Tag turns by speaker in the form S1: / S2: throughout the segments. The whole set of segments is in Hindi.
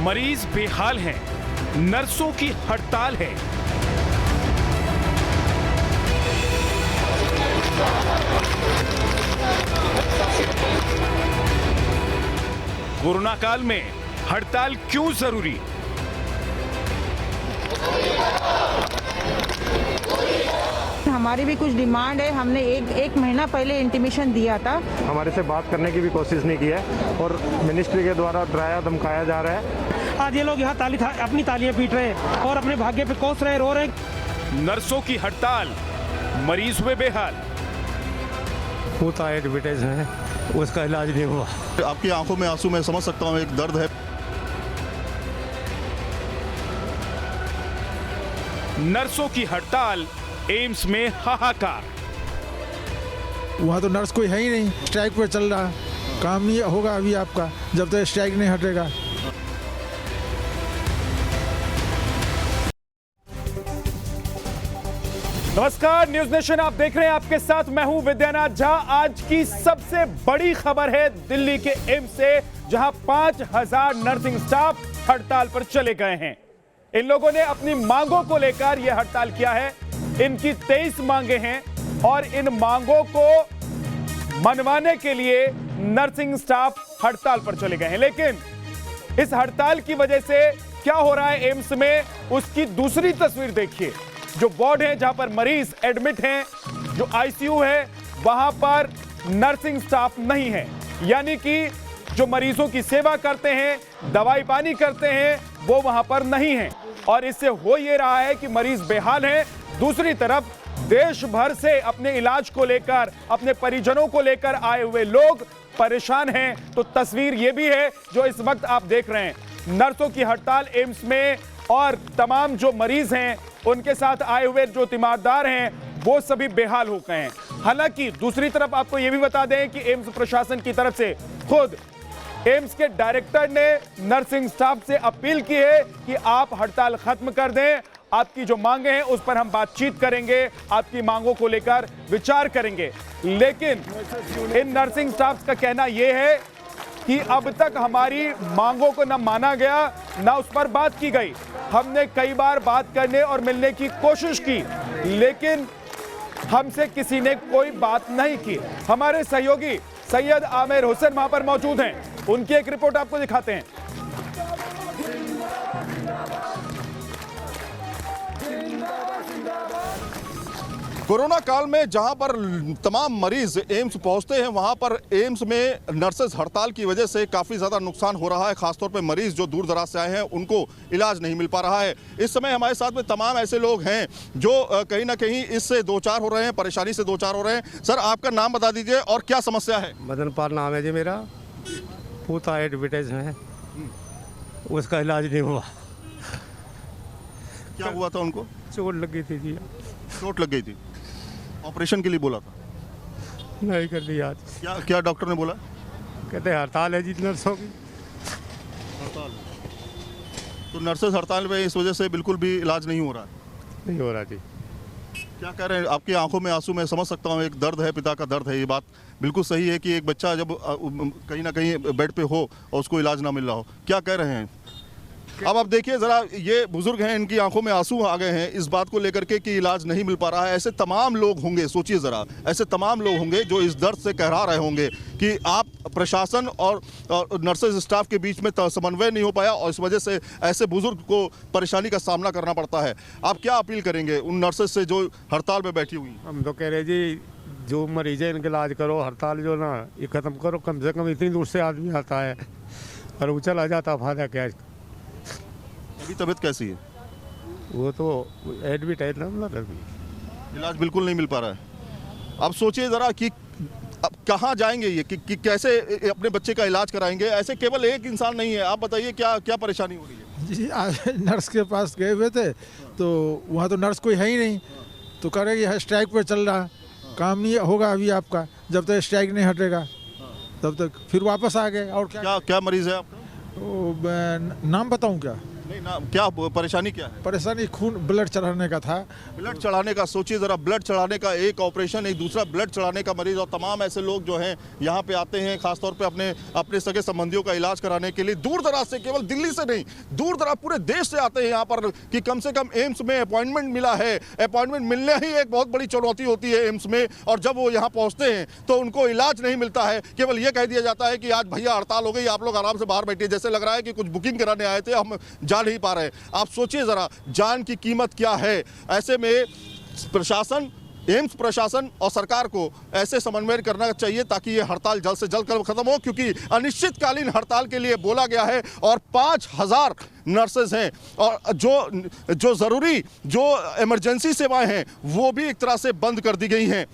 S1: मरीज बेहाल हैं, नर्सों की हड़ताल है। कोरोना काल में हड़ताल क्यों जरूरी?
S2: हमारी भी कुछ डिमांड है। हमने एक महीना पहले इंटीमेशन दिया था।
S3: हमारे से बात करने की भी कोशिश नहीं की है और मिनिस्ट्री के द्वारा डराया धमकाया जा रहा है।
S4: आज ये लोग यहाँ अपनी तालियां पीट रहे हैं और अपने भाग्य पे कोस रहे, रो रहे।
S1: नर्सों की हड़ताल, मरीज हुए बेहाल।
S5: होता है एडवर्टाइज है, उसका इलाज नहीं हुआ।
S6: आपकी आंखों में आंसू, मैं समझ सकता हूँ, एक दर्द है।
S1: नर्सों की हड़ताल, एम्स में हाहाकार।
S7: वहाँ तो नर्स कोई है ही नहीं, स्ट्राइक पर चल रहा, काम नहीं होगा अभी आपका जब तक स्ट्राइक नहीं हटेगा।
S1: नमस्कार, न्यूज नेशन आप देख रहे हैं, आपके साथ मैं हूं विद्यानाथ झा। आज की सबसे बड़ी खबर है दिल्ली के एम्स से, जहां 5000 नर्सिंग स्टाफ हड़ताल पर चले गए हैं। इन लोगों ने अपनी मांगों को लेकर यह हड़ताल किया है। इनकी 23 मांगे हैं और इन मांगों को मनवाने के लिए नर्सिंग स्टाफ हड़ताल पर चले गए हैं। लेकिन इस हड़ताल की वजह से क्या हो रहा है एम्स में, उसकी दूसरी तस्वीर देखिए। जो वार्ड है जहां पर मरीज एडमिट हैं, जो आईसीयू है, वहां पर नर्सिंग स्टाफ नहीं है। यानी कि जो मरीजों की सेवा करते हैं, दवाई पानी करते हैं, वो वहां पर नहीं है। और इससे हो ये रहा है कि मरीज बेहाल हैं। दूसरी तरफ देश भर से अपने इलाज को लेकर, अपने परिजनों को लेकर आए हुए लोग परेशान हैं। तो तस्वीर ये भी है जो इस वक्त आप देख रहे हैं। नर्सों की हड़ताल एम्स में और तमाम जो मरीज हैं उनके साथ आए हुए जो तीमारदार हैं वो सभी बेहाल हो गए हैं। हालांकि दूसरी तरफ आपको यह भी बता दें कि एम्स प्रशासन की तरफ से खुद एम्स के डायरेक्टर ने नर्सिंग स्टाफ से अपील की है कि आप हड़ताल खत्म कर दें। आपकी जो मांगे हैं उस पर हम बातचीत करेंगे, आपकी मांगों को लेकर विचार करेंगे। लेकिन इन नर्सिंग स्टाफ का कहना यह है कि अब तक हमारी मांगों को न माना गया, न उस पर बात की गई। हमने कई बार बात करने और मिलने की कोशिश की, लेकिन हमसे किसी ने कोई बात नहीं की। हमारे सहयोगी सैयद आमिर हुसैन वहां पर मौजूद हैं, उनकी एक रिपोर्ट आपको दिखाते हैं।
S6: कोरोना काल में जहां पर तमाम मरीज एम्स पहुंचते हैं, वहां पर एम्स में नर्सेज हड़ताल की वजह से काफ़ी ज़्यादा नुकसान हो रहा है। खासतौर पे मरीज जो दूर दराज से आए हैं उनको इलाज नहीं मिल पा रहा है। इस समय हमारे साथ में तमाम ऐसे लोग हैं जो कहीं ना कहीं इससे दो चार हो रहे हैं, परेशानी से दो चार हो रहे हैं। सर, आपका नाम बता दीजिए और क्या समस्या है?
S5: मदन पाल नाम है जी मेरा। होता है एडवर्टाइज है, उसका इलाज नहीं हुआ।
S6: क्या हुआ था उनको?
S5: चोट लग गई थी जी।
S6: चोट लग गई थी, ऑपरेशन के लिए बोला था?
S5: नहीं कर दी आज।
S6: क्या क्या डॉक्टर ने बोला?
S5: कहते हैं हड़ताल है जी नर्सों की।
S6: हड़ताल, तो नर्सेज हड़ताल में इस वजह से बिल्कुल भी इलाज नहीं हो रहा है?
S5: नहीं हो रहा जी।
S6: क्या कह रहे हैं? आपकी आंखों में आंसू, मैं समझ सकता हूँ, एक दर्द है, पिता का दर्द है। ये बात बिल्कुल सही है कि एक बच्चा जब कहीं ना कहीं बेड पे हो और उसको इलाज ना मिल रहा हो। क्या कह रहे हैं? अब आप देखिए ज़रा, ये बुजुर्ग हैं, इनकी आंखों में आंसू आ गए हैं इस बात को लेकर के कि इलाज नहीं मिल पा रहा है। ऐसे तमाम लोग होंगे, सोचिए ज़रा, ऐसे तमाम लोग होंगे जो इस दर्द से कहरा रहे होंगे कि आप प्रशासन और नर्सेज स्टाफ के बीच में समन्वय नहीं हो पाया और इस वजह से ऐसे बुजुर्ग को परेशानी का सामना करना पड़ता है। आप क्या अपील करेंगे उन नर्सेज से जो हड़ताल पर बैठी हुई?
S5: हम तो कह रहे जी, जो मरीज है इनका इलाज करो, हड़ताल जो ना ये ख़त्म करो। कम से कम इतनी दूर से आदमी आता है और वो चला जाता, फायदा क्या है?
S6: अभी तबीयत कैसी है?
S5: वो तो एडमिट है ना,
S6: इलाज बिल्कुल नहीं मिल पा रहा है। अब सोचिए ज़रा कि अब कहाँ जाएंगे ये, कि कैसे अपने बच्चे का इलाज कराएंगे? ऐसे केवल एक इंसान नहीं है। आप बताइए क्या क्या परेशानी हो रही है?
S7: जी, आज नर्स के पास गए हुए थे तो वहाँ तो नर्स कोई है ही नहीं, तो कह रहे कि स्ट्राइक पर चल रहा, काम नहीं होगा अभी आपका जब तक स्ट्राइक नहीं हटेगा तब तक। फिर वापस आ गए। और क्या
S6: क्या क्या मरीज़ है आपका?
S7: तो नाम बताऊँ क्या?
S6: नहीं ना, क्या परेशानी क्या है?
S7: परेशानी खून ब्लड चढ़ाने का था।
S6: ब्लड चढ़ाने का सोचिए ज़रा, ब्लड चढ़ाने का एक ऑपरेशन, एक दूसरा ब्लड चढ़ाने का मरीज, और तमाम ऐसे लोग जो हैं यहाँ पे आते हैं खासतौर पे अपने सगे संबंधियों का इलाज कराने के लिए दूर दराज से, केवल दिल्ली से नहीं, दूर दराज पूरे देश से आते हैं यहाँ पर कि कम से कम एम्स में अपॉइंटमेंट मिला है। अपॉइंटमेंट मिलने ही एक बहुत बड़ी चुनौती होती है एम्स में, और जब वो यहाँ पहुँचते हैं तो उनको इलाज नहीं मिलता है। केवल ये कह दिया जाता है कि आज भैया हड़ताल हो गई, आप लोग आराम से बाहर बैठिए, जैसे लग रहा है कि कुछ बुकिंग कराने आए थे, हम जा नहीं पा रहे। आप सोचिए ज़रा, जान की कीमत क्या है। ऐसे में प्रशासन, एम्स प्रशासन और सरकार को ऐसे समन्वय करना चाहिए ताकि ये हड़ताल जल्द से जल्द खत्म हो, क्योंकि अनिश्चितकालीन हड़ताल के लिए बोला गया है और 5000 नर्सेज हैं, और जो ज़रूरी जो इमरजेंसी सेवाएं हैं वो भी एक तरह से बंद कर दी गई हैं।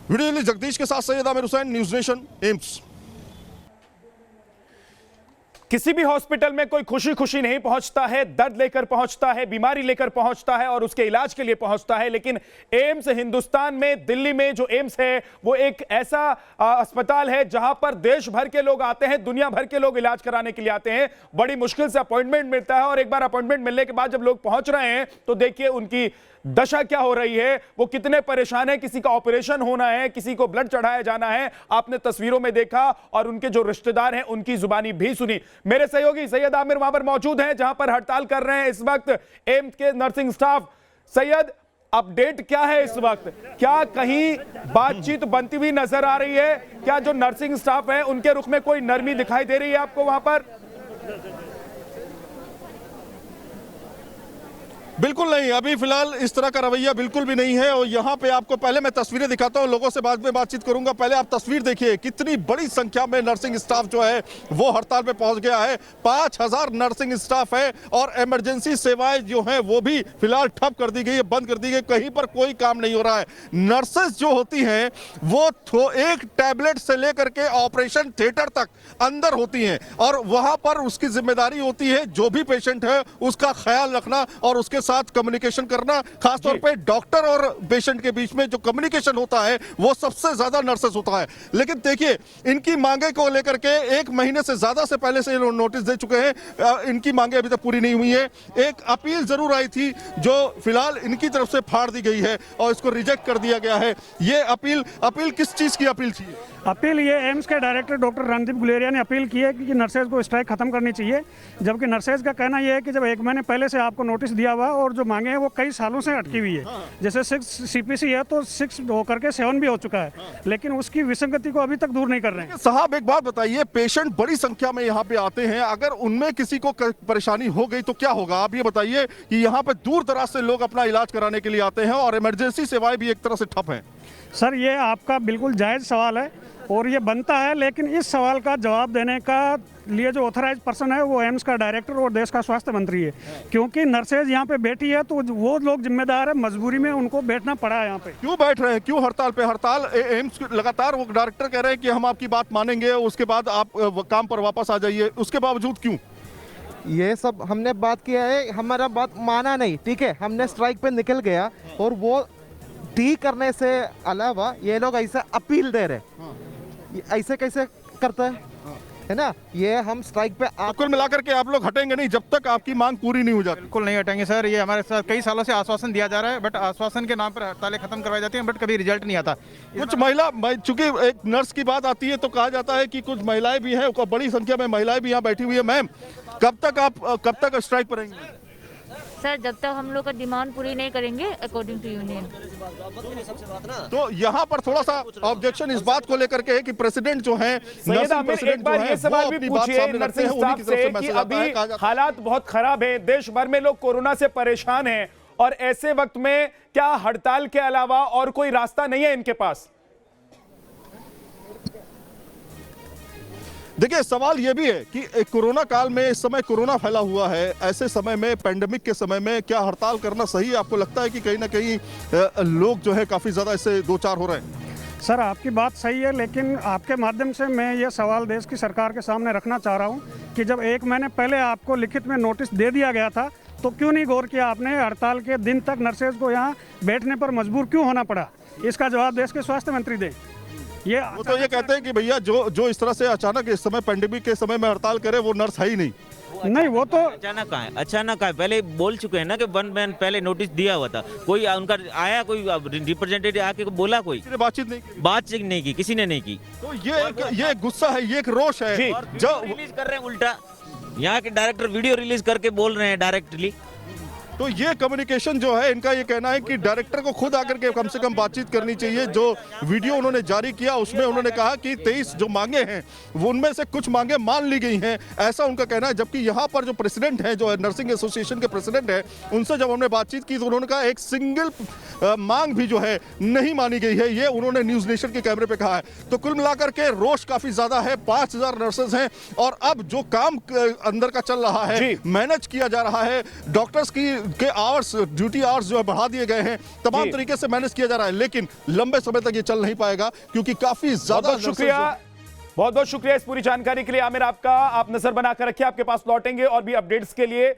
S6: वीडियो जर्नलिस्ट जगदीश के साथ Syed Aamir Hussain, news nation, AIIMS.
S1: किसी भी हॉस्पिटल में कोई खुशी खुशी नहीं पहुंचता है, दर्द लेकर पहुंचता है, बीमारी लेकर पहुंचता है और उसके इलाज के लिए पहुंचता है। लेकिन एम्स हिंदुस्तान में, दिल्ली में जो एम्स है वो एक ऐसा अस्पताल है जहां पर देश भर के लोग आते हैं, दुनिया भर के लोग इलाज कराने के लिए आते हैं। बड़ी मुश्किल से अपॉइंटमेंट मिलता है, और एक बार अपॉइंटमेंट मिलने के बाद जब लोग पहुंच रहे हैं तो देखिए उनकी दशा क्या हो रही है, वो कितने परेशान है। किसी का ऑपरेशन होना है, किसी को ब्लड चढ़ाया जाना है, आपने तस्वीरों में देखा, और उनके जो रिश्तेदार हैं उनकी जुबानी भी सुनी। मेरे सहयोगी सैयद आमिर वहां पर मौजूद हैं जहां पर हड़ताल कर रहे हैं इस वक्त एम्स के नर्सिंग स्टाफ। सैयद, अपडेट क्या है इस वक्त? क्या कहीं बातचीत बनती हुई नजर आ रही है? क्या जो नर्सिंग स्टाफ है उनके रुख में कोई नरमी दिखाई दे रही है आपको वहां पर?
S6: बिल्कुल नहीं, अभी फिलहाल इस तरह का रवैया बिल्कुल भी नहीं है। और यहाँ पे आपको पहले मैं तस्वीरें दिखाता हूँ, लोगों से बाद में बातचीत करूंगा। पहले आप तस्वीर देखिए, कितनी बड़ी संख्या में नर्सिंग स्टाफ जो है वो हड़ताल पे पहुंच गया है। 5000 नर्सिंग स्टाफ है, और इमरजेंसी सेवाएं जो हैं वो भी फिलहाल ठप कर दी गई है, बंद कर दी गई, कहीं पर कोई काम नहीं हो रहा है। नर्सेस जो होती हैं वो एक टैबलेट से लेकर के ऑपरेशन थिएटर तक अंदर होती हैं, और वहां पर उसकी जिम्मेदारी होती है जो भी पेशेंट है उसका ख्याल रखना और उसके साथ कम्युनिकेशन करना। खासतौर पे डॉक्टर और पेशेंट के बीच में जो कम्युनिकेशन होता है वो सबसे ज्यादा नर्सेस होता है। लेकिन देखिए, इनकी मांगे को लेकर के 1 महीने से ज्यादा से पहले से नोटिस दे चुके हैं, इनकी मांगे अभी तक पूरी नहीं हुई है। एक अपील जरूर आई थी जो फिलहाल इनकी तरफ से फाड़ दी गई है और इसको रिजेक्ट कर दिया गया है। ये अपील किस चीज की अपील थी?
S4: अपील ये एम्स के डायरेक्टर डॉक्टर रणदीप गुलेरिया ने अपील की है कि नर्सेज को स्ट्राइक खत्म करनी चाहिए। जबकि नर्सेज का कहना यह है कि जब 1 महीने पहले से आपको नोटिस दिया हुआ और जो मांगे हैं वो कई सालों से अटकी हुई है। जैसे 6 CPC है तो 6 होकर के 7 भी हो चुका है, लेकिन उसकी विसंगति को अभी तक दूर नहीं कर रहे हैं।
S6: साहब, एक बात बताइए, पेशेंट बड़ी संख्या में यहाँ पे आते हैं, अगर उनमें किसी को परेशानी हो गई तो क्या होगा? आप ये बताइए कि यहाँ पे दूर दराज से लोग अपना इलाज कराने के लिए आते हैं और इमरजेंसी सेवाएं भी एक तरह से ठप हैं।
S4: सर, ये आपका बिल्कुल जायज़ सवाल है और ये बनता है, लेकिन इस सवाल का जवाब देने का लिए जो ऑथराइज पर्सन है वो एम्स का डायरेक्टर और देश का स्वास्थ्य मंत्री है। क्योंकि नर्सेज यहाँ पे बैठी है तो वो लोग जिम्मेदार है, मजबूरी में उनको बैठना पड़ा है यहाँ पे।
S6: क्यों बैठ रहे हैं? क्यों हड़ताल पे? हड़ताल एम्स लगातार वो डायरेक्टर कह रहे हैं कि हम आपकी बात मानेंगे, उसके बाद आप काम पर वापस आ जाइए, उसके बावजूद क्यों?
S8: ये सब हमने बात किया है, हमारा बात माना नहीं, ठीक है, हमने स्ट्राइक पे निकल गया और वो ठीक करने से अलावा ये लोग ऐसे अपील दे रहे, ऐसे कैसे करता है ना? ये हम स्ट्राइक पे
S6: कुल मिलाकर के आप लोग हटेंगे नहीं जब तक आपकी मांग पूरी नहीं हो जाती?
S9: बिल्कुल नहीं हटेंगे सर। ये हमारे साथ कई सालों से आश्वासन दिया जा रहा है, बट आश्वासन के नाम पर हड़तालें खत्म करवाई जाती हैं, बट कभी रिजल्ट नहीं आता।
S6: कुछ महिला, चूंकि एक नर्स की बात आती है तो कहा जाता है कि कुछ महिलाएं भी हैं, बड़ी संख्या में महिलाएं भी यहाँ बैठी हुई है। मैम, कब तक स्ट्राइक पर रहेंगे?
S10: सर, जब तक हम लोग का डिमांड पूरी नहीं करेंगे अकॉर्डिंग टू यूनियन।
S6: तो यहाँ पर थोड़ा सा ऑब्जेक्शन इस बात को लेकर के है कि प्रेसिडेंट जो है,
S1: एक बार ये सवाल भी पूछिए नर्सिंग स्टाफ से कि अभी हालात बहुत खराब है, देश भर में लोग कोरोना से परेशान हैं, और ऐसे वक्त में क्या हड़ताल के अलावा और कोई रास्ता नहीं है इनके पास?
S6: देखिए, सवाल यह भी है कि कोरोना काल में, इस समय कोरोना फैला हुआ है, ऐसे समय में, पैंडेमिक के समय में क्या हड़ताल करना सही है? आपको लगता है कि कहीं ना कहीं लोग जो है काफ़ी ज़्यादा इससे दो चार हो रहे हैं?
S4: सर, आपकी बात सही है, लेकिन आपके माध्यम से मैं ये सवाल देश की सरकार के सामने रखना चाह रहा हूँ कि जब 1 महीने पहले आपको लिखित में नोटिस दे दिया गया था तो क्यों नहीं गौर किया आपने? हड़ताल के दिन तक नर्सेज को यहाँ बैठने पर मजबूर क्यों होना पड़ा? इसका जवाब देश के स्वास्थ्य मंत्री दें।
S6: वो तो ये कहते हैं कि भैया जो इस तरह से अचानक इस समय पैंडेमिक के समय में हड़ताल करे वो नर्स है ही नहीं।
S4: नहीं वो तो
S11: अचानक कहाँ है, अचानक है, पहले बोल चुके हैं ना कि 1 महीने पहले नोटिस दिया हुआ था। कोई उनका आया, कोई रिप्रेजेंटेटिव आके बोला, कोई
S6: किसी ने बातचीत नहीं की।
S11: बातचीत नहीं की, किसी ने नहीं की।
S6: तो ये एक गुस्सा है, ये एक रोष है जो
S11: रिलीज कर रहे हैं उल्टा, यहाँ के डायरेक्टर वीडियो रिलीज करके बोल रहे हैं डायरेक्टली।
S6: तो ये कम्युनिकेशन जो है, इनका ये कहना है कि डायरेक्टर को खुद आकर के कम से कम बातचीत करनी चाहिए। जो वीडियो उन्होंने जारी किया उसमें उन्होंने कहा कि 23 जो मांगे हैं वो उनमें से कुछ मांगे मान ली गई हैं, ऐसा उनका कहना है। जबकि यहाँ पर जो प्रेसिडेंट है, जो नर्सिंग एसोसिएशन के प्रेसिडेंट है, उनसे जब हमने बातचीत की तो उन्होंने कहा एक सिंगल मांग भी जो है नहीं मानी गई है। ये उन्होंने न्यूज नेशन के कैमरे पे कहा है। तो कुल मिलाकर के रोष काफी ज्यादा है। 5000 नर्सेज हैं और अब जो काम अंदर का चल रहा है, मैनेज किया जा रहा है, डॉक्टर्स के आवर्स, ड्यूटी आवर्स जो है बढ़ा दिए गए हैं, तमाम तरीके से मैनेज किया जा रहा है। लेकिन लंबे समय तक ये चल नहीं पाएगा क्योंकि काफी ज्यादा
S1: शुक्रिया, बहुत बहुत शुक्रिया इस पूरी जानकारी के लिए आमिर आपका। आप नजर बनाकर रखिए, आपके पास लौटेंगे और भी अपडेट्स के लिए।